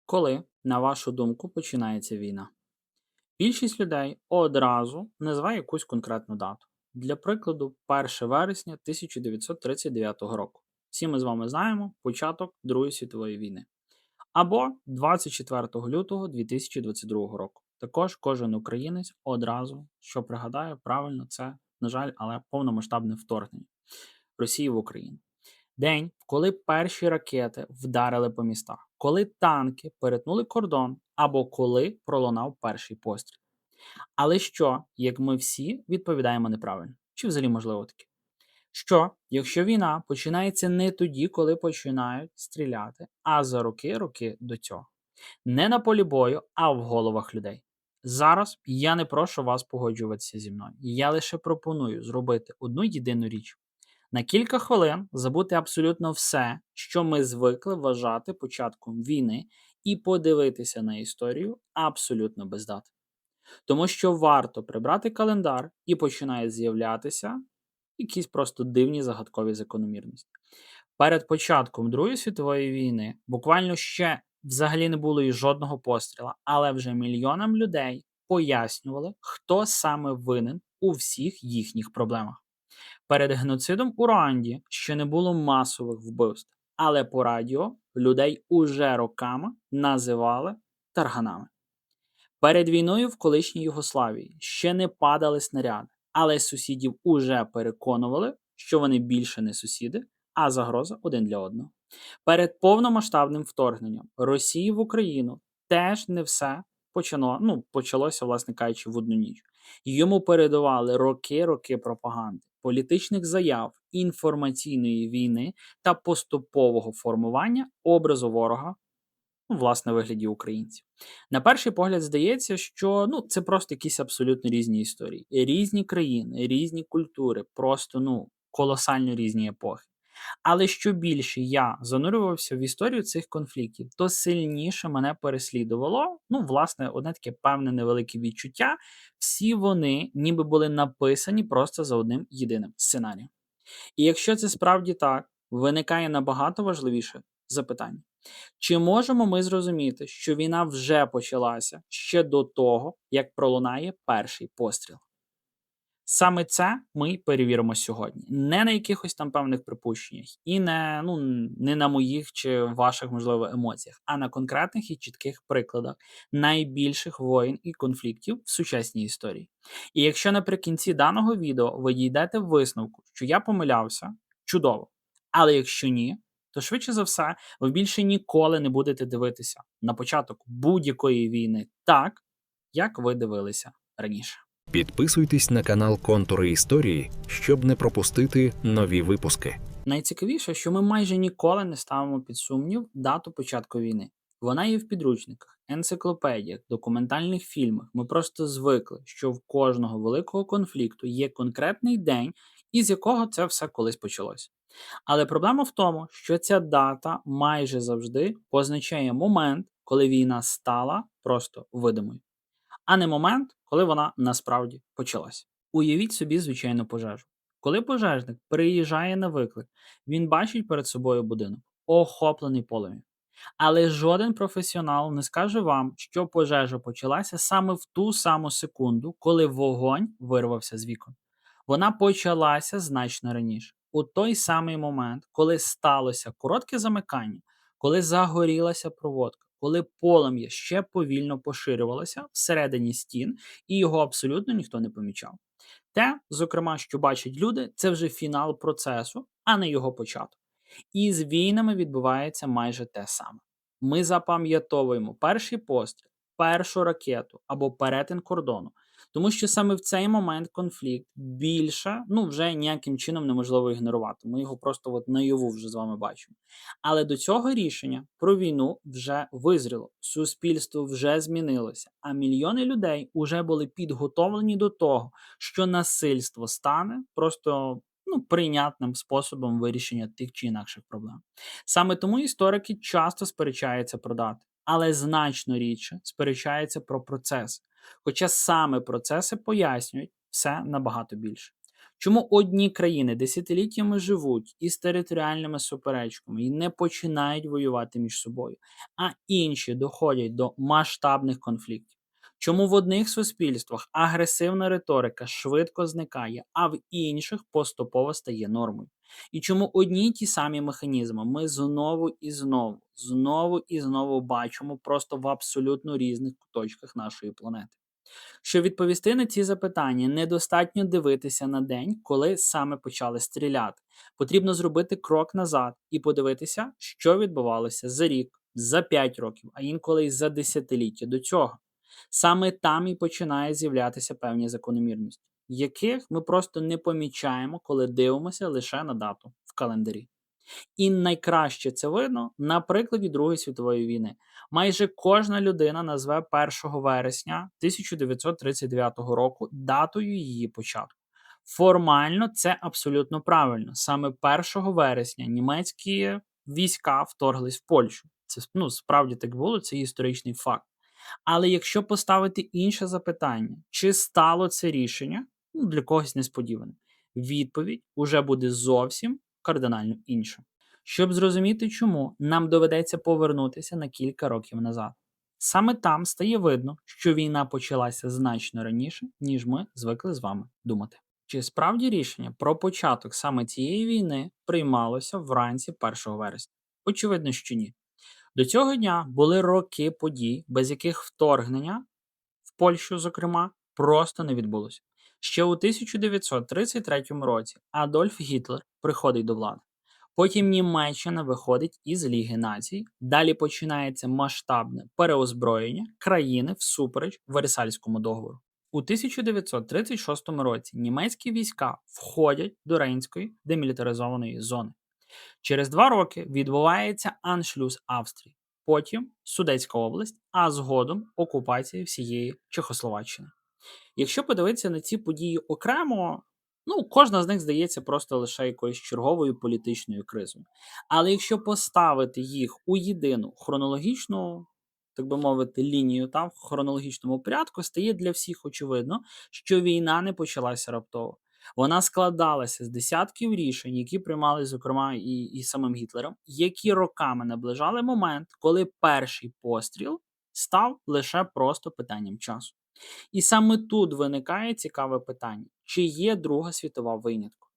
Коли, на вашу думку, починається війна? Більшість людей одразу називає якусь конкретну дату. Для прикладу, 1 вересня 1939 року. Всі ми з вами знаємо початок Другої світової війни. Або 24 лютого 2022 року. Також кожен українець одразу, що пригадає, правильно, це, на жаль, але повномасштабне вторгнення Росії в Україну. День, коли перші ракети вдарили по містах, коли танки перетнули кордон або коли пролунав перший постріл. Але що, як ми всі відповідаємо неправильно? Чи взагалі можливо таке? Що, якщо війна починається не тоді, коли починають стріляти, а за роки до цього? Не на полі бою, а в головах людей. Зараз я не прошу вас погоджуватися зі мною. Я лише пропоную зробити одну єдину річ. На кілька хвилин забути абсолютно все, що ми звикли вважати початком війни, і подивитися на історію абсолютно без дат. Тому що варто прибрати календар і починають з'являтися якісь просто дивні загадкові закономірності. Перед початком Другої світової війни буквально ще взагалі не було і жодного постріла, але вже мільйонам людей пояснювали, хто саме винен у всіх їхніх проблемах. Перед геноцидом у Руанді ще не було масових вбивств, але по радіо людей уже роками називали тарганами. Перед війною в колишній Югославії ще не падали снаряди, але сусідів уже переконували, що вони більше не сусіди, а загроза один для одного. Перед повномасштабним вторгненням Росії в Україну теж не все почалося, власне кажучи, в одну ніч. Йому передавали роки пропаганди, політичних заяв, інформаційної війни та поступового формування образу ворога, власне, вигляді українців. На перший погляд здається, що це просто якісь абсолютно різні історії. Різні країни, різні культури, просто колосально різні епохи. Але що більше я занурювався в історію цих конфліктів, то сильніше мене переслідувало, власне, одне таке певне невелике відчуття. Всі вони ніби були написані просто за одним єдиним сценарієм. І якщо це справді так, виникає набагато важливіше запитання. Чи можемо ми зрозуміти, що війна вже почалася ще до того, як пролунає перший постріл? Саме це ми й перевіримо сьогодні. Не на якихось там певних припущеннях і не на моїх чи ваших, можливо, емоціях, а на конкретних і чітких прикладах найбільших воєн і конфліктів в сучасній історії. І якщо наприкінці даного відео ви дійдете висновку, що я помилявся, чудово. Але якщо ні, то швидше за все ви більше ніколи не будете дивитися на початок будь-якої війни так, як ви дивилися раніше. Підписуйтесь на канал Контури історії, щоб не пропустити нові випуски. Найцікавіше, що ми майже ніколи не ставимо під сумнів дату початку війни. Вона є в підручниках, енциклопедіях, документальних фільмах. Ми просто звикли, що в кожного великого конфлікту є конкретний день, із якого це все колись почалося. Але проблема в тому, що ця дата майже завжди позначає момент, коли війна стала просто видимою, а не момент, коли вона насправді почалася. Уявіть собі звичайну пожежу. Коли пожежник приїжджає на виклик, він бачить перед собою будинок, охоплений полум'ям. Але жоден професіонал не скаже вам, що пожежа почалася саме в ту саму секунду, коли вогонь вирвався з вікон. Вона почалася значно раніше, у той самий момент, коли сталося коротке замикання, коли загорілася проводка, коли полум'я ще повільно поширювалося всередині стін, і його абсолютно ніхто не помічав. Те, зокрема, що бачать люди, це вже фінал процесу, а не його початок. І з війнами відбувається майже те саме. Ми запам'ятовуємо перший постріл, першу ракету або перетин кордону, тому що саме в цей момент конфлікт більше, вже ніяким чином неможливо ігнорувати. Ми його просто наяву вже з вами бачимо. Але до цього рішення про війну вже визріло, суспільство вже змінилося, а мільйони людей вже були підготовлені до того, що насильство стане просто прийнятним способом вирішення тих чи інакших проблем. Саме тому історики часто сперечаються про дати, але значно рідше сперечаються про процеси. Хоча саме процеси пояснюють все набагато більше. Чому одні країни десятиліттями живуть із територіальними суперечками і не починають воювати між собою, а інші доходять до масштабних конфліктів? Чому в одних суспільствах агресивна риторика швидко зникає, а в інших поступово стає нормою? І чому одні й ті самі механізми ми знову і знову бачимо просто в абсолютно різних куточках нашої планети? Щоб відповісти на ці запитання, недостатньо дивитися на день, коли саме почали стріляти. Потрібно зробити крок назад і подивитися, що відбувалося за рік, за 5 років, а інколи й за десятиліття до цього. Саме там і починає з'являтися певні закономірності, яких ми просто не помічаємо, коли дивимося лише на дату в календарі. І найкраще це видно на прикладі Другої світової війни. Майже кожна людина назве 1 вересня 1939 року датою її початку. Формально це абсолютно правильно. Саме 1 вересня німецькі війська вторглись в Польщу. Це справді так було, це історичний факт. Але якщо поставити інше запитання, чи стало це рішення, для когось несподіване, відповідь уже буде зовсім кардинально інша. Щоб зрозуміти чому, нам доведеться повернутися на кілька років назад. Саме там стає видно, що війна почалася значно раніше, ніж ми звикли з вами думати. Чи справді рішення про початок саме цієї війни приймалося вранці 1 вересня? Очевидно, що ні. До цього дня були роки подій, без яких вторгнення в Польщу, зокрема, просто не відбулося. Ще у 1933 році Адольф Гітлер приходить до влади. Потім Німеччина виходить із Ліги Націй, далі починається масштабне переозброєння країни всупереч Версальському договору. У 1936 році німецькі війська входять до Рейнської демілітаризованої зони. Через 2 роки відбувається аншлюз Австрії, потім Судетська область, а згодом окупація всієї Чехословаччини. Якщо подивитися на ці події окремо, кожна з них здається просто лише якоюсь черговою політичною кризою. Але якщо поставити їх у єдину хронологічну, так би мовити, лінію в хронологічному порядку, стає для всіх очевидно, що війна не почалася раптово. Вона складалася з десятків рішень, які приймали, зокрема, і самим Гітлером, які роками наближали момент, коли перший постріл став лише просто питанням часу. І саме тут виникає цікаве питання, чи є Друга світова винятком?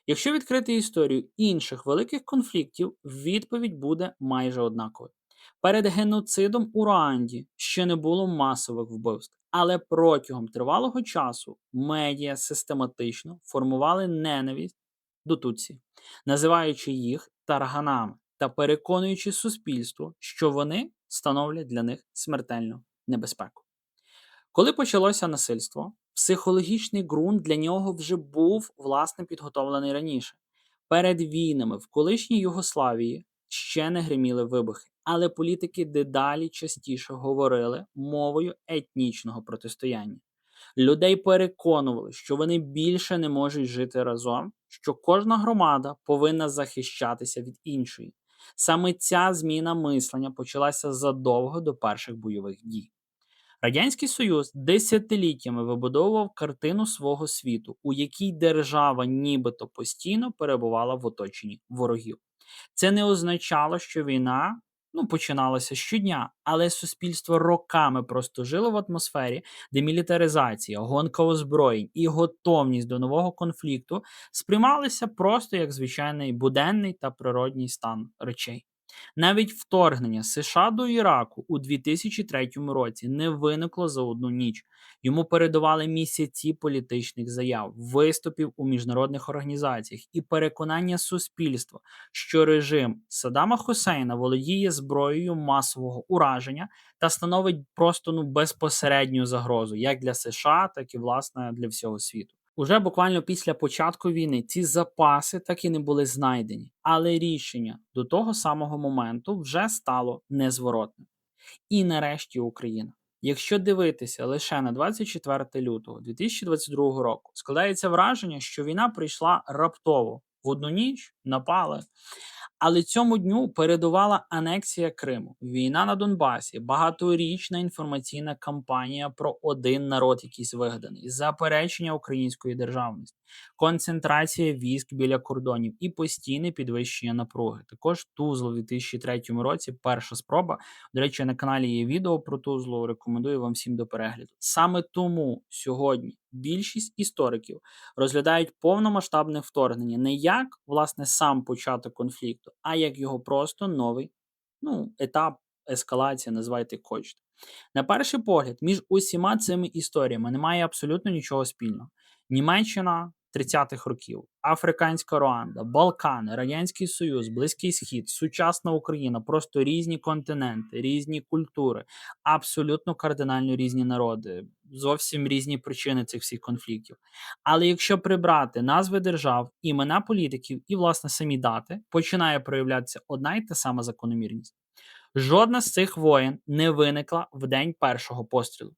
Якщо відкрити історію інших великих конфліктів, відповідь буде майже однаковою. Перед геноцидом у Руанді ще не було масових вбивств, але протягом тривалого часу медіа систематично формували ненависть до Тутсі, називаючи їх тарганами та переконуючи суспільство, що вони становлять для них смертельну небезпеку. Коли почалося насильство, психологічний ґрунт для нього вже був, власне, підготовлений раніше. Перед війнами в колишній Югославії ще не гриміли вибухи, але політики дедалі частіше говорили мовою етнічного протистояння. Людей переконували, що вони більше не можуть жити разом, що кожна громада повинна захищатися від іншої. Саме ця зміна мислення почалася задовго до перших бойових дій. Радянський Союз десятиліттями вибудовував картину свого світу, у якій держава нібито постійно перебувала в оточенні ворогів. Це не означало, що війна починалася щодня, але суспільство роками просто жило в атмосфері, де мілітаризація, гонка озброєнь і готовність до нового конфлікту сприймалися просто як звичайний буденний та природній стан речей. Навіть вторгнення США до Іраку у 2003 році не виникло за одну ніч. Йому передували місяці політичних заяв, виступів у міжнародних організаціях і переконання суспільства, що режим Саддама Хусейна володіє зброєю масового ураження та становить просто безпосередню загрозу як для США, так і, власне, для всього світу. Уже буквально після початку війни ці запаси так і не були знайдені, але рішення до того самого моменту вже стало незворотним. І нарешті Україна. Якщо дивитися лише на 24 лютого 2022 року, складається враження, що війна прийшла раптово. В одну ніч напали. Але цьому дню передувала анексія Криму, війна на Донбасі, багаторічна інформаційна кампанія про один народ, якийсь вигаданий, заперечення української державності, концентрація військ біля кордонів і постійне підвищення напруги. Також Тузла у 2003 році перша спроба. До речі, на каналі є відео про Тузлу, рекомендую вам всім до перегляду. Саме тому сьогодні більшість істориків розглядають повномасштабне вторгнення не як, власне, сам початок конфлікту, а як його просто новий етап ескалації, називайте як хочете. На перший погляд, між усіма цими історіями немає абсолютно нічого спільного. Німеччина 30-х років, Африканська Руанда, Балкани, Радянський Союз, Близький Схід, сучасна Україна, просто різні континенти, різні культури, абсолютно кардинально різні народи, зовсім різні причини цих всіх конфліктів. Але якщо прибрати назви держав, імена політиків і, власне, самі дати, починає проявлятися одна й та сама закономірність. Жодна з цих воєн не виникла в день першого пострілу.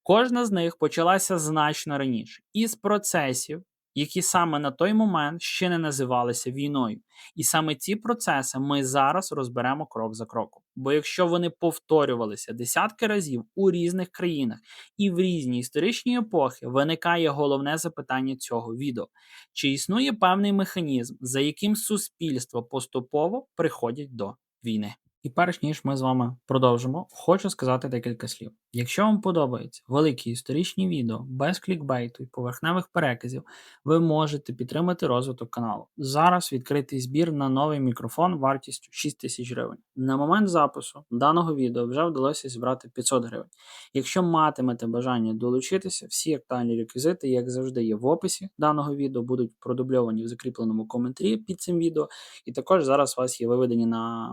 Кожна з них почалася значно раніше, із процесів, які саме на той момент ще не називалися війною. І саме ці процеси ми зараз розберемо крок за кроком. Бо якщо вони повторювалися десятки разів у різних країнах і в різні історичні епохи, виникає головне запитання цього відео. Чи існує певний механізм, за яким суспільства поступово приходять до війни? І перш ніж ми з вами продовжимо, хочу сказати декілька слів. Якщо вам подобаються великі історичні відео без клікбейту і поверхневих переказів, ви можете підтримати розвиток каналу. Зараз відкритий збір на новий мікрофон вартістю 6 тисяч гривень. На момент запису даного відео вже вдалося зібрати 500 гривень. Якщо матимете бажання долучитися, всі актуальні реквізити, як завжди, є в описі даного відео, будуть продубльовані в закріпленому коментарі під цим відео, і також зараз у вас є виведені на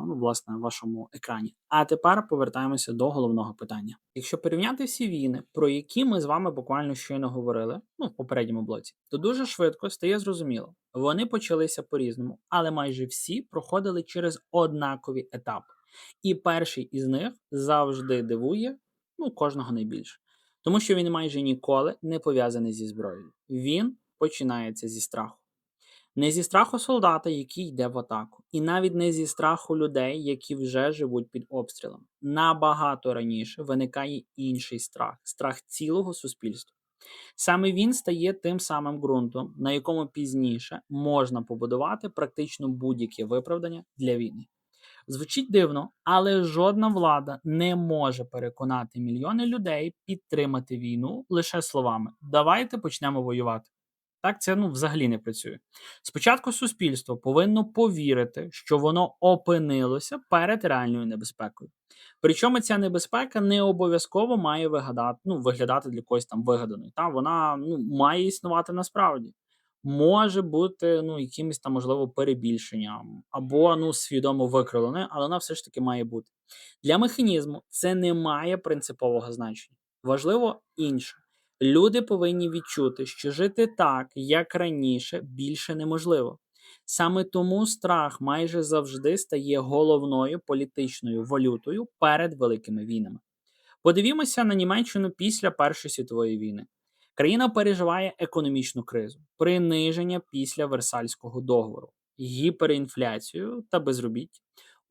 вашому екрані. А тепер повертаємося до головного питання. Якщо порівняти всі війни, про які ми з вами буквально щойно говорили, в попередньому блоці, то дуже швидко стає зрозуміло. Вони почалися по-різному, але майже всі проходили через однакові етапи. І перший із них завжди дивує, кожного найбільше. Тому що він майже ніколи не пов'язаний зі зброєю. Він починається зі страху. Не зі страху солдата, який йде в атаку, і навіть не зі страху людей, які вже живуть під обстрілами. Набагато раніше виникає інший страх – страх цілого суспільства. Саме він стає тим самим ґрунтом, на якому пізніше можна побудувати практично будь-яке виправдання для війни. Звучить дивно, але жодна влада не може переконати мільйони людей підтримати війну лише словами «давайте почнемо воювати». Так це взагалі не працює. Спочатку суспільство повинно повірити, що воно опинилося перед реальною небезпекою. Причому ця небезпека не обов'язково має виглядати для когось там вигаданою. Вона має існувати насправді. Може бути якимось там, можливо, перебільшенням або свідомо викривленою, але вона все ж таки має бути. Для механізму це не має принципового значення. Важливо інше. Люди повинні відчути, що жити так, як раніше, більше неможливо. Саме тому страх майже завжди стає головною політичною валютою перед великими війнами. Подивімося на Німеччину після Першої світової війни. Країна переживає економічну кризу, приниження після Версальського договору, гіперінфляцію та безробіття.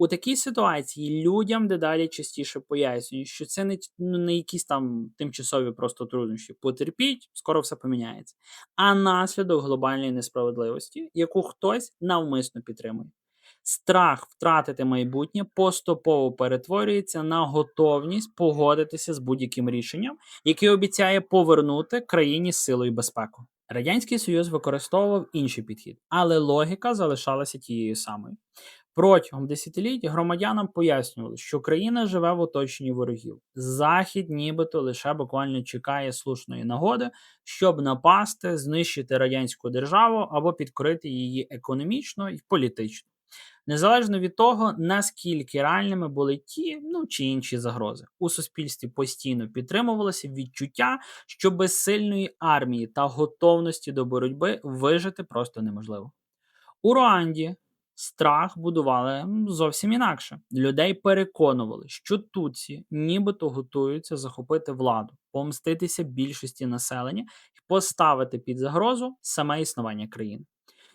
У такій ситуації людям дедалі частіше пояснюють, що це не якісь там тимчасові просто труднощі. Потерпіть, скоро все поміняється. А наслідок глобальної несправедливості, яку хтось навмисно підтримує. Страх втратити майбутнє поступово перетворюється на готовність погодитися з будь-яким рішенням, яке обіцяє повернути країні силу і безпеку. Радянський Союз використовував інший підхід, але логіка залишалася тією самою. Протягом десятиліть громадянам пояснювали, що країна живе в оточенні ворогів. Захід нібито лише буквально чекає слушної нагоди, щоб напасти, знищити радянську державу або підкорити її економічно і політично. Незалежно від того, наскільки реальними були ті чи інші загрози. У суспільстві постійно підтримувалося відчуття, що без сильної армії та готовності до боротьби вижити просто неможливо. У Руанді страх будували зовсім інакше. Людей переконували, що тутсі нібито готуються захопити владу, помститися більшості населення і поставити під загрозу саме існування країни.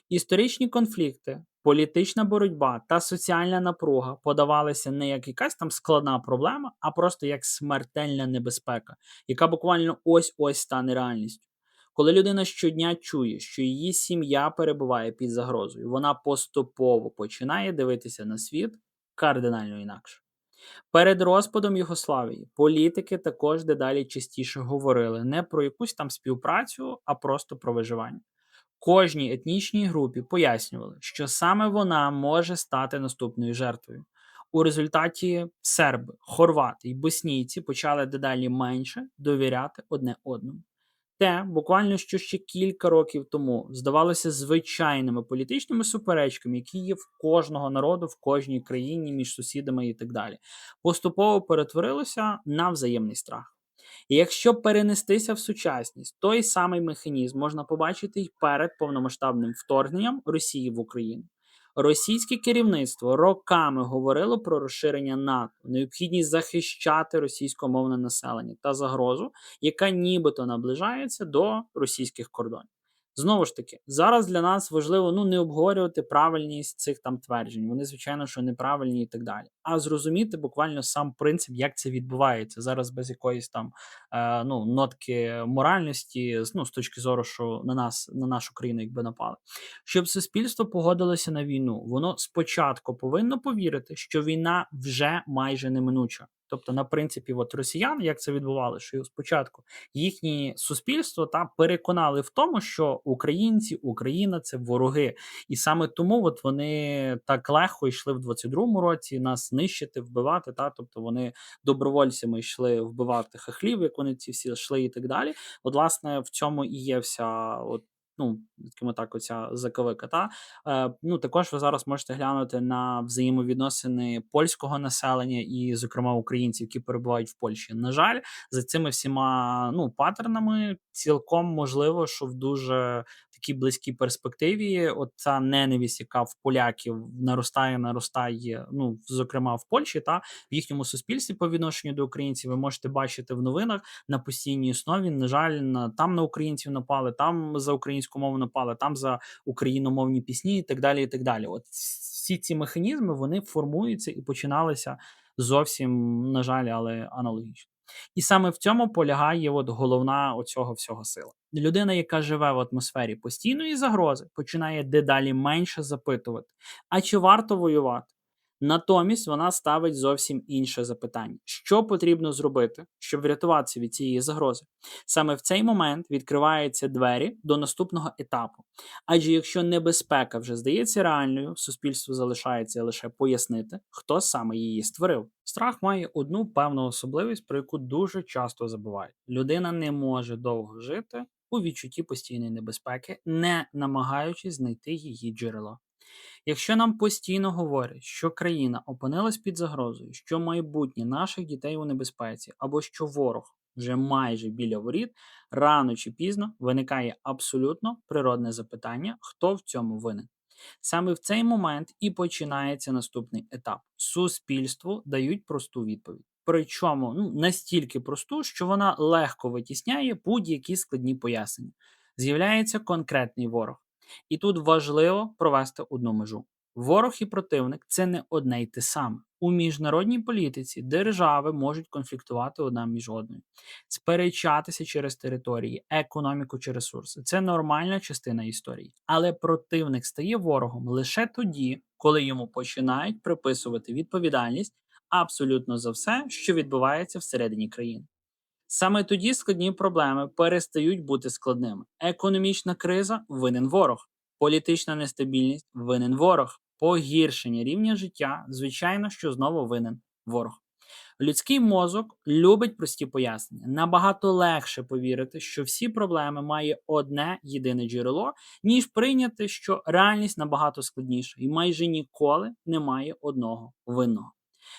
Історичні конфлікти Політична боротьба та соціальна напруга подавалися не як якась там складна проблема, а просто як смертельна небезпека, яка буквально ось-ось стане реальністю. Коли людина щодня чує, що її сім'я перебуває під загрозою, вона поступово починає дивитися на світ кардинально інакше. Перед розпадом Югославії політики також дедалі частіше говорили не про якусь там співпрацю, а просто про виживання. Кожній етнічній групі пояснювали, що саме вона може стати наступною жертвою. У результаті серби, хорвати й боснійці почали дедалі менше довіряти одне одному. Те, буквально що ще кілька років тому здавалося звичайними політичними суперечками, які є в кожного народу, в кожній країні, між сусідами і так далі, поступово перетворилося на взаємний страх. І якщо перенестися в сучасність, той самий механізм можна побачити й перед повномасштабним вторгненням Росії в Україну. Російське керівництво роками говорило про розширення НАТО, необхідність захищати російськомовне населення та загрозу, яка нібито наближається до російських кордонів. Знову ж таки, зараз для нас важливо не обговорювати правильність цих там тверджень. Вони, звичайно, що неправильні і так далі. А зрозуміти буквально сам принцип, як це відбувається. Зараз без якоїсь там нотки моральності, з точки зору, що на нашу країну якби напали. Щоб суспільство погодилося на війну, воно спочатку повинно повірити, що війна вже майже неминуча. Тобто, на принципі, росіян, як це відбувалося, що спочатку їхні суспільство переконали в тому, що українці, Україна це вороги. І саме тому вони так легко йшли в 22-му році нас нищити, вбивати. Тобто вони добровольцями йшли вбивати хахлів, як вони ці всі йшли і так далі. Власне, в цьому і є вся оця заковика. Також ви зараз можете глянути на взаємовідносини польського населення і, зокрема, українців, які перебувають в Польщі. На жаль, за цими всіма паттернами цілком можливо, що в дуже такій близькій перспективі оця ненависть, яка в поляків наростає, зокрема в Польщі, в їхньому суспільстві по відношенню до українців, ви можете бачити в новинах на постійній основі. На жаль, там на українців напали, там за українську мову напали, там за україномовні пісні і так далі, і так далі. От всі ці механізми, вони формуються і починалися зовсім, на жаль, але аналогічно. І саме в цьому полягає головна оцього всього сила. Людина, яка живе в атмосфері постійної загрози, починає дедалі менше запитувати, а чи варто воювати? Натомість вона ставить зовсім інше запитання: що потрібно зробити, щоб врятуватися від цієї загрози? Саме в цей момент відкриваються двері до наступного етапу. Адже якщо небезпека вже здається реальною, суспільству залишається лише пояснити, хто саме її створив. Страх має одну певну особливість, про яку дуже часто забувають. Людина не може довго жити у відчутті постійної небезпеки, не намагаючись знайти її джерело. Якщо нам постійно говорять, що країна опинилась під загрозою, що майбутнє наших дітей у небезпеці, або що ворог вже майже біля воріт, рано чи пізно виникає абсолютно природне запитання, хто в цьому винен. Саме в цей момент і починається наступний етап. Суспільству дають просту відповідь. Причому настільки просту, що вона легко витісняє будь-які складні пояснення. З'являється конкретний ворог. І тут важливо провести одну межу. Ворог і противник – це не одне й те саме. У міжнародній політиці держави можуть конфліктувати одна між одною, сперечатися через території, економіку чи ресурси. Це нормальна частина історії. Але противник стає ворогом лише тоді, коли йому починають приписувати відповідальність абсолютно за все, що відбувається всередині країни. Саме тоді складні проблеми перестають бути складними. Економічна криза – винен ворог. Політична нестабільність – винен ворог. Погіршення рівня життя – звичайно, що знову винен ворог. Людський мозок любить прості пояснення. Набагато легше повірити, що всі проблеми має одне єдине джерело, ніж прийняти, що реальність набагато складніша і майже ніколи немає одного винного.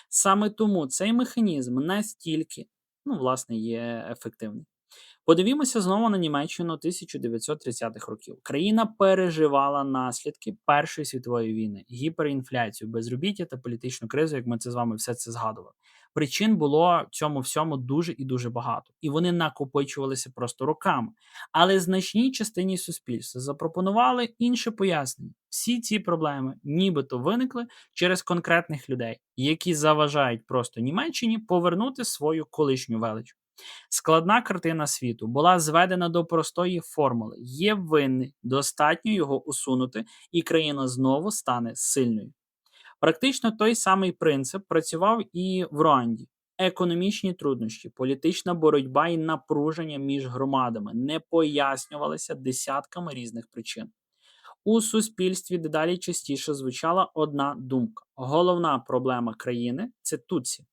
Саме тому цей механізм настільки є ефективний. Подивімося знову на Німеччину 1930-х років. Країна переживала наслідки Першої світової війни, гіперінфляцію, безробіття та політичну кризу, як ми це з вами все це згадували. Причин було цьому всьому дуже і дуже багато, і вони накопичувалися просто роками. Але значній частині суспільства запропонували інше пояснення. Всі ці проблеми нібито виникли через конкретних людей, які заважають просто Німеччині повернути свою колишню велич. Складна картина світу була зведена до простої формули: є винний, достатньо його усунути, і країна знову стане сильною. Практично той самий принцип працював і в Руанді. Економічні труднощі, політична боротьба і напруження між громадами не пояснювалися десятками різних причин. У суспільстві дедалі частіше звучала одна думка: головна проблема країни це Тутсі.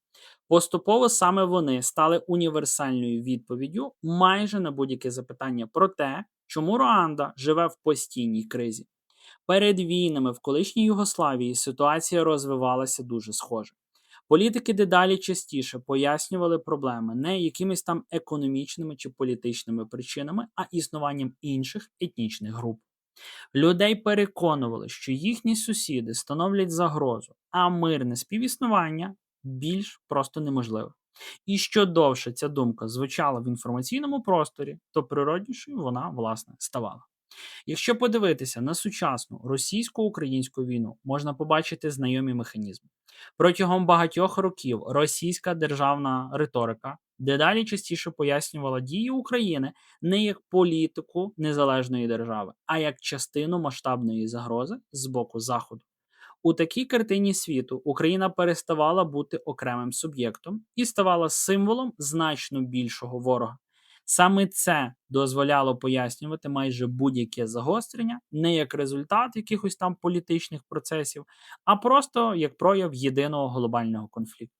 Поступово саме вони стали універсальною відповіддю майже на будь-яке запитання про те, чому Руанда живе в постійній кризі. Перед війнами в колишній Югославії ситуація розвивалася дуже схоже. Політики дедалі частіше пояснювали проблеми не якимись там економічними чи політичними причинами, а існуванням інших етнічних груп. Людей переконували, що їхні сусіди становлять загрозу, а мирне співіснування більш просто неможливе. І що довше ця думка звучала в інформаційному просторі, то природнішою вона, власне, ставала. Якщо подивитися на сучасну російсько-українську війну, можна побачити знайомі механізми. Протягом багатьох років російська державна риторика дедалі частіше пояснювала дії України не як політику незалежної держави, а як частину масштабної загрози з боку Заходу. У такій картині світу Україна переставала бути окремим суб'єктом і ставала символом значно більшого ворога. Саме це дозволяло пояснювати майже будь-яке загострення не як результат якихось там політичних процесів, а просто як прояв єдиного глобального конфлікту.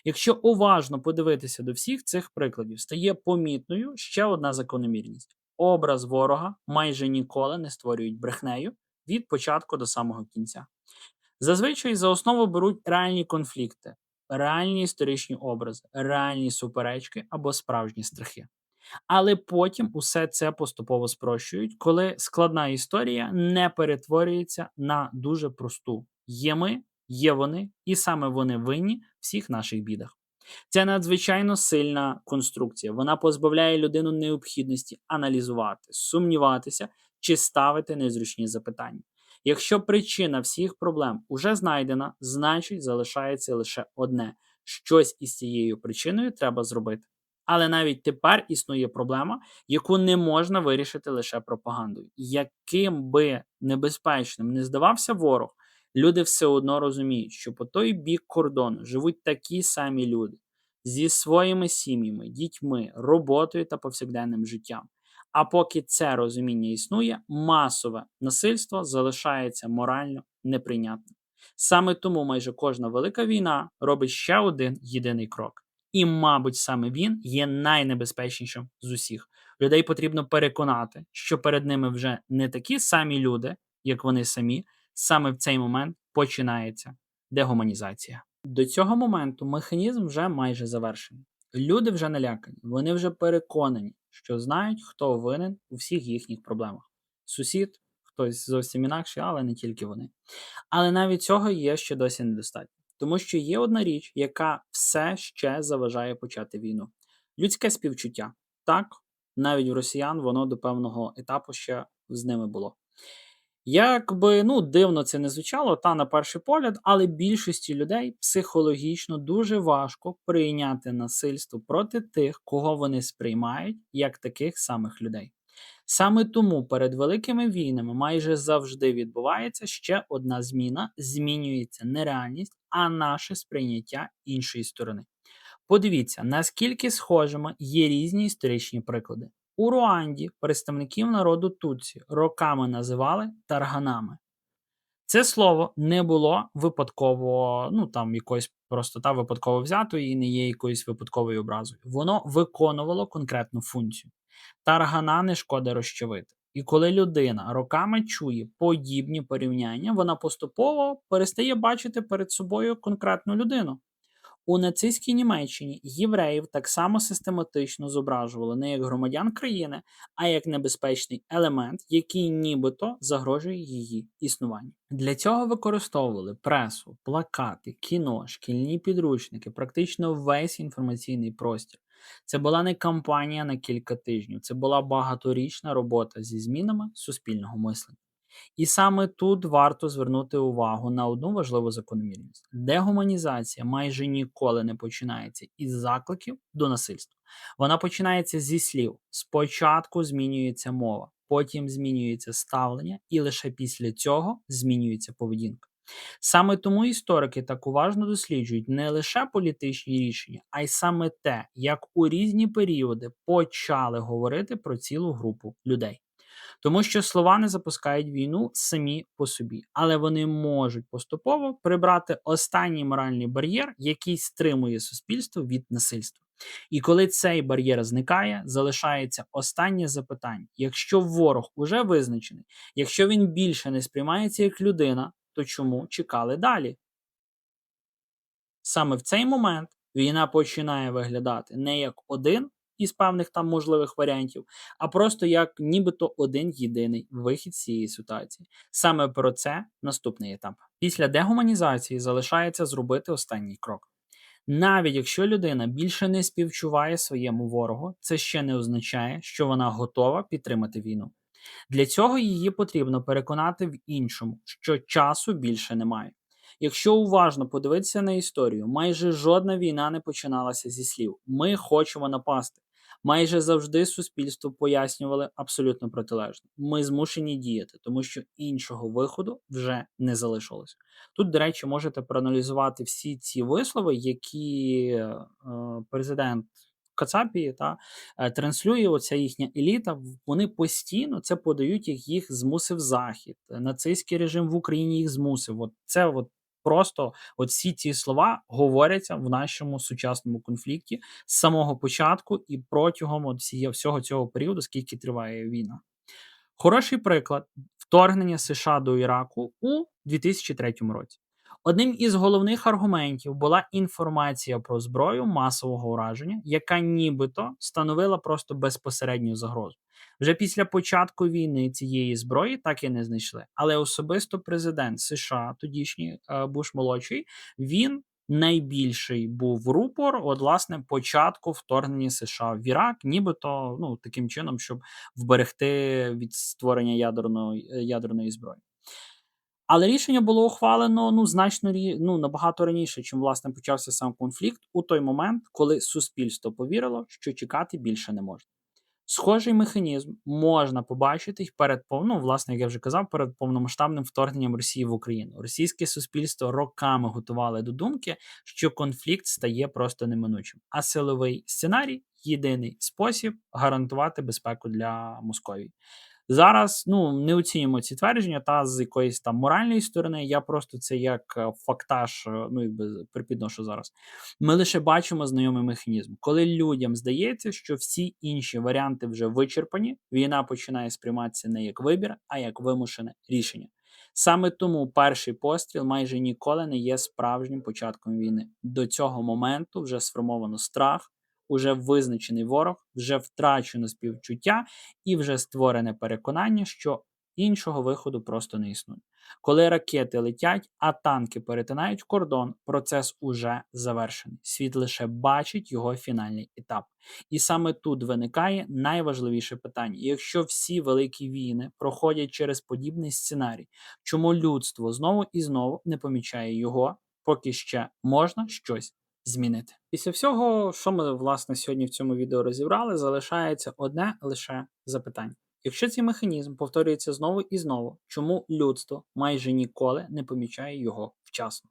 Якщо уважно подивитися до всіх цих прикладів, стає помітною ще одна закономірність: образ ворога майже ніколи не створюють брехнею від початку до самого кінця. Зазвичай за основу беруть реальні конфлікти, реальні історичні образи, реальні суперечки або справжні страхи. Але потім усе це поступово спрощують, коли складна історія не перетворюється на дуже просту: є ми, є вони, і саме вони винні в всіх наших бідах. Це надзвичайно сильна конструкція. Вона позбавляє людину необхідності аналізувати, сумніватися чи ставити незручні запитання. Якщо причина всіх проблем уже знайдена, значить залишається лише одне: щось із цією причиною треба зробити. Але навіть тепер існує проблема, яку не можна вирішити лише пропагандою. Яким би небезпечним не здавався ворог, люди все одно розуміють, що по той бік кордону живуть такі самі люди зі своїми сім'ями, дітьми, роботою та повсякденним життям. А поки це розуміння існує, масове насильство залишається морально неприйнятним. Саме тому майже кожна велика війна робить ще один єдиний крок. І, мабуть, саме він є найнебезпечнішим з усіх. Людей потрібно переконати, що перед ними вже не такі самі люди, як вони самі. Саме в цей момент починається дегуманізація. До цього моменту механізм вже майже завершений. Люди вже налякані, вони вже переконані, що знають, хто винен у всіх їхніх проблемах. Сусід, хтось зовсім інакше, але не тільки вони. Але навіть цього є ще досі недостатньо. Тому що є одна річ, яка все ще заважає почати війну. Людське співчуття. Так, навіть у росіян воно до певного етапу ще з ними було. Якби, дивно це не звучало, на перший погляд, але більшості людей психологічно дуже важко прийняти насильство проти тих, кого вони сприймають як таких самих людей. Саме тому перед великими війнами майже завжди відбувається ще одна зміна: змінюється не реальність, а наше сприйняття іншої сторони. Подивіться, наскільки схожими є різні історичні приклади. У Руанді представників народу Тутсі роками називали тарганами. Це слово не було випадково, якоїсь простота випадково взятою і не є якоюсь випадковою образою. Воно виконувало конкретну функцію. Таргана не шкода розчавити. І коли людина роками чує подібні порівняння, вона поступово перестає бачити перед собою конкретну людину. У нацистській Німеччині євреїв так само систематично зображували не як громадян країни, а як небезпечний елемент, який нібито загрожує її існуванню. Для цього використовували пресу, плакати, кіно, шкільні підручники, практично весь інформаційний простір. Це була не кампанія на кілька тижнів, це була багаторічна робота зі змінами суспільного мислення. І саме тут варто звернути увагу на одну важливу закономірність. Дегуманізація майже ніколи не починається із закликів до насильства. Вона починається зі слів. Спочатку змінюється мова, потім змінюється ставлення, і лише після цього змінюється поведінка. Саме тому історики так уважно досліджують не лише політичні рішення, а й саме те, як у різні періоди почали говорити про цілу групу людей. Тому що слова не запускають війну самі по собі, але вони можуть поступово прибрати останній моральний бар'єр, який стримує суспільство від насильства. І коли цей бар'єр зникає, залишається останнє запитання: якщо ворог уже визначений, якщо він більше не сприймається як людина, то чому чекали далі? Саме в цей момент війна починає виглядати не як один із певних там можливих варіантів, а просто як нібито один єдиний вихід з цієї ситуації. Саме про це наступний етап. Після дегуманізації залишається зробити останній крок. Навіть якщо людина більше не співчуває своєму ворогу, це ще не означає, що вона готова підтримати війну. Для цього її потрібно переконати в іншому, що часу більше немає. Якщо уважно подивитися на історію, майже жодна війна не починалася зі слів «ми хочемо напасти». Майже завжди суспільство пояснювали абсолютно протилежно. Ми змушені діяти, тому що іншого виходу вже не залишилось. Тут, до речі, можете проаналізувати всі ці вислови, які президент Кацапії транслює оця їхня еліта. Вони постійно це подають, як їх змусив Захід. Нацистський режим в Україні їх змусив. Просто всі ці слова говоряться в нашому сучасному конфлікті з самого початку і протягом всього цього періоду, скільки триває війна. Хороший приклад вторгнення США до Іраку у 2003 році. Одним із головних аргументів була інформація про зброю масового ураження, яка нібито становила просто безпосередню загрозу. Вже після початку війни цієї зброї так і не знайшли. Але особисто президент США, тодішній Буш-молодший, він найбільший був рупор, власне, початку вторгнення США в Ірак, нібито таким чином, щоб вберегти від створення ядерної зброї. Але рішення було ухвалено набагато раніше, чим власне почався сам конфлікт, у той момент, коли суспільство повірило, що чекати більше не можна. Схожий механізм можна побачити як я вже казав, перед повномасштабним вторгненням Росії в Україну. Російське суспільство роками готували до думки, що конфлікт стає просто неминучим, а силовий сценарій – єдиний спосіб гарантувати безпеку для Московії. Зараз не оцінюємо ці твердження з якоїсь там моральної сторони. Я просто це як фактаж, припідношу зараз. Ми лише бачимо знайомий механізм. Коли людям здається, що всі інші варіанти вже вичерпані, війна починає сприйматися не як вибір, а як вимушене рішення. Саме тому перший постріл майже ніколи не є справжнім початком війни. До цього моменту вже сформовано страх, уже визначений ворог, вже втрачено співчуття і вже створене переконання, що іншого виходу просто не існує. Коли ракети летять, а танки перетинають кордон, процес уже завершений. Світ лише бачить його фінальний етап. І саме тут виникає найважливіше питання. Якщо всі великі війни проходять через подібний сценарій, чому людство знову і знову не помічає його, поки ще можна щось змінити? Після всього, що ми, власне, сьогодні в цьому відео розібрали, залишається одне лише запитання. Якщо цей механізм повторюється знову і знову, чому людство майже ніколи не помічає його вчасно?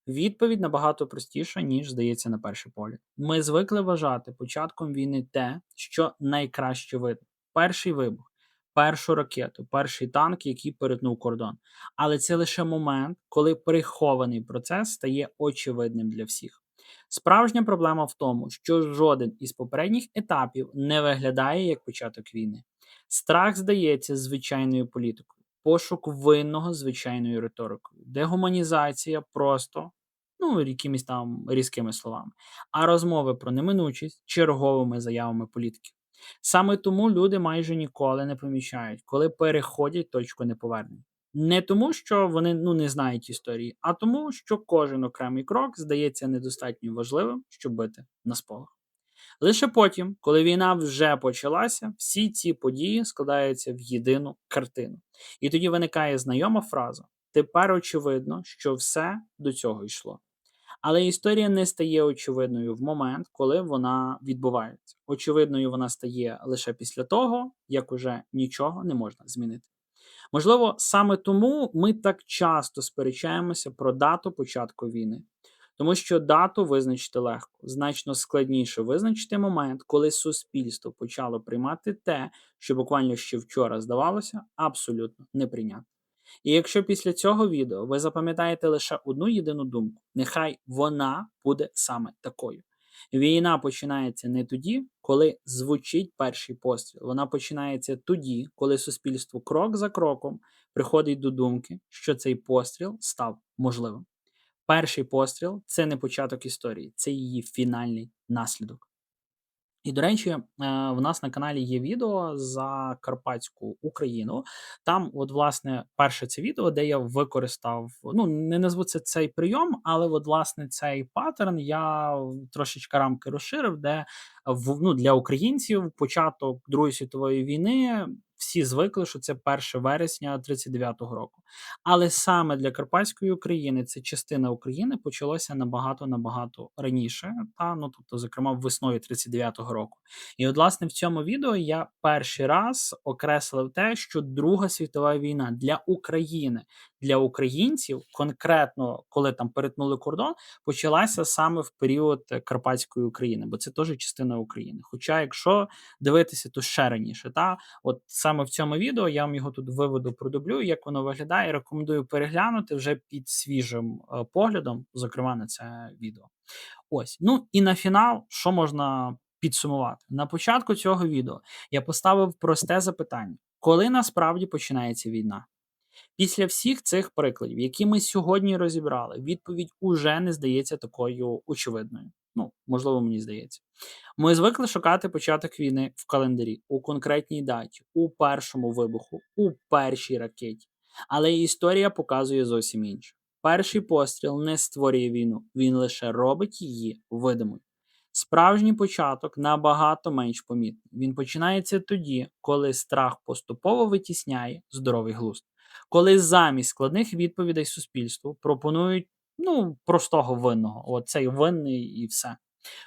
Відповідь набагато простіша, ніж здається на перший погляд. Ми звикли вважати початком війни те, що найкраще видно. Перший вибух, першу ракету, перший танк, який перетнув кордон. Але це лише момент, коли прихований процес стає очевидним для всіх. Справжня проблема в тому, що жоден із попередніх етапів не виглядає як початок війни. Страх здається звичайною політикою, пошук винного звичайною риторикою, дегуманізація просто ну, якимись там різкими словами, а розмови про неминучість черговими заявами політиків. Саме тому люди майже ніколи не помічають, коли переходять точку неповернення. Не тому, що вони не знають історії, а тому, що кожен окремий крок здається недостатньо важливим, щоб бити на сполох. Лише потім, коли війна вже почалася, всі ці події складаються в єдину картину. І тоді виникає знайома фраза: тепер очевидно, що все до цього йшло. Але історія не стає очевидною в момент, коли вона відбувається. Очевидною вона стає лише після того, як уже нічого не можна змінити. Можливо, саме тому ми так часто сперечаємося про дату початку війни. Тому що дату визначити легко, значно складніше визначити момент, коли суспільство почало приймати те, що буквально ще вчора здавалося абсолютно неприйнятним. І якщо після цього відео ви запам'ятаєте лише одну єдину думку, нехай вона буде саме такою. Війна починається не тоді, коли звучить перший постріл. Вона починається тоді, коли суспільство крок за кроком приходить до думки, що цей постріл став можливим. Перший постріл це не початок історії, це її фінальний наслідок. І, до речі, в нас на каналі є відео за Карпатську Україну. Там, от, власне, перше це відео, де я використав, не назву це цей прийом, але, от, власне, цей паттерн я трошечки рамки розширив, де для українців початок Другої світової війни всі звикли, що це 1 вересня 39-го року. Але саме для Карпатської України це частина України почалося набагато раніше, тобто, зокрема, весною 39-го року. І от, власне, в цьому відео я перший раз окреслив те, що Друга світова війна для України, для українців, конкретно, коли там перетнули кордон, почалася саме в період Карпатської України, бо це теж частина України. Хоча, якщо дивитися, то ще раніше. От саме в цьому відео я вам його тут виведу, продублюю, як воно виглядає. Рекомендую переглянути вже під свіжим поглядом, зокрема на це відео. Ось. І на фінал, що можна підсумувати? На початку цього відео я поставив просте запитання: коли насправді починається війна? Після всіх цих прикладів, які ми сьогодні розібрали, відповідь уже не здається такою очевидною. Можливо, мені здається. Ми звикли шукати початок війни в календарі, у конкретній даті, у першому вибуху, у першій ракеті. Але історія показує зовсім інше. Перший постріл не створює війну, він лише робить її видимою. Справжній початок набагато менш помітний. Він починається тоді, коли страх поступово витісняє здоровий глузд. Коли замість складних відповідей суспільству пропонують простого винного. Оцей винний і все.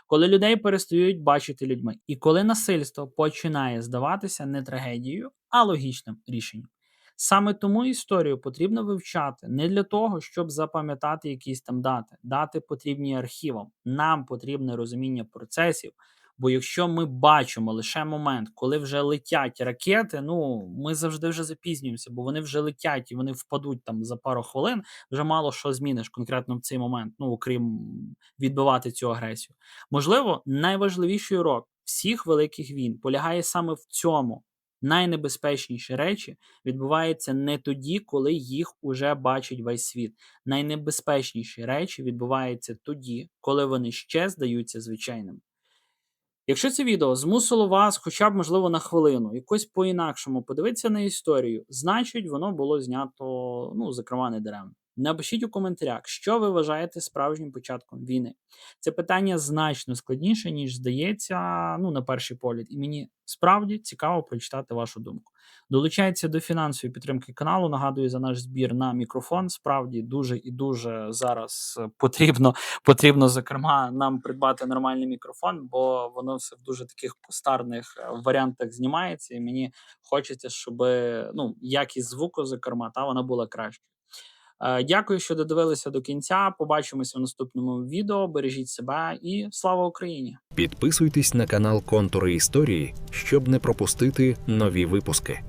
Коли людей перестають бачити людьми. І коли насильство починає здаватися не трагедією, а логічним рішенням. Саме тому історію потрібно вивчати не для того, щоб запам'ятати якісь там дати. Дати потрібні архівам. Нам потрібне розуміння процесів. Бо якщо ми бачимо лише момент, коли вже летять ракети, ми завжди вже запізнюємося, бо вони вже летять і вони впадуть там за пару хвилин, вже мало що зміниш конкретно в цей момент, окрім відбивати цю агресію. Можливо, найважливіший урок всіх великих війн полягає саме в цьому. Найнебезпечніші речі відбуваються не тоді, коли їх уже бачить весь світ. Найнебезпечніші речі відбуваються тоді, коли вони ще здаються звичайними. Якщо це відео змусило вас хоча б, можливо, на хвилину якось по-інакшому подивитися на історію, значить воно було знято, зокрема, недаремно. Напишіть у коментарях, що ви вважаєте справжнім початком війни. Це питання значно складніше, ніж здається, на перший погляд. І мені справді цікаво прочитати вашу думку. Долучайтеся до фінансової підтримки каналу. Нагадую за наш збір на мікрофон. Справді дуже і дуже зараз потрібно, зокрема, нам придбати нормальний мікрофон, бо воно все в дуже таких кустарних варіантах знімається. І мені хочеться, щоб якість звуку, зокрема, вона була краще. Дякую, що додивилися до кінця. Побачимося в наступному відео. Бережіть себе і слава Україні! Підписуйтесь на канал Контури історії, щоб не пропустити нові випуски.